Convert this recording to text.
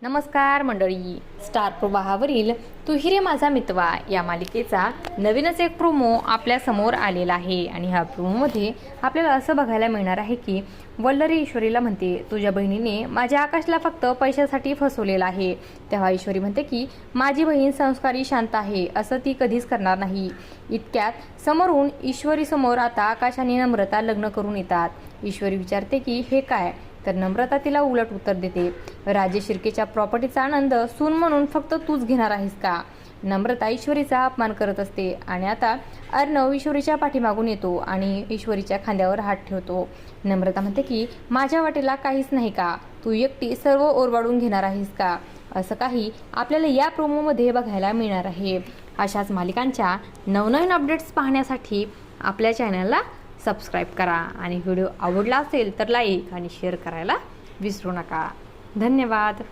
नमस्कार मंडळी, स्टार प्रवाहावरील तू ही रे माझा मितवा या मालिकेचा नवीनच एक प्रोमो आपल्या समोर आलेला आहे. आणि ह्या प्रोमोमध्ये आपल्याला असं बघायला मिळणार आहे की वल्लरी ईश्वरीला म्हणते, तुझ्या बहिणीने माझ्या आकाशला फक्त पैशासाठी फसवलेलं आहे. तेव्हा ईश्वरी म्हणते की माझी बहीण संस्कारी शांत आहे, असं ती कधीच करणार नाही. इतक्यात समोरून ईश्वरी समोर आता आकाश आणि नम्रता लग्न करून येतात. ईश्वरी विचारते की हे काय, तर नम्रता तिला उलट उत्तर देते, राजेश शिर्केच्या प्रॉपर्टीचा आनंद सून म्हणून फक्त तूच घेणार आहेस का. नम्रता ईश्वरीचा अपमान करत असते आणि आता अर्णव ईश्वरीच्या पाठीमागून येतो आणि ईश्वरीच्या खांद्यावर हात ठेवतो. नम्रता म्हणते की माझ्या वाटेला काहीच नाही का, तू एकटी सर्व ओरबाडून घेणार आहेस का. असं काही आपल्याला या प्रोमोमध्ये बघायला मिळणार आहे. अशाच मालिकांच्या नवनवीन अपडेट्स पाहण्यासाठी आपल्या चॅनलला सबस्क्राईब करा आणि व्हिडिओ आवडला असेल तर लाईक आणि शेअर करायला विसरू नका. धन्यवाद.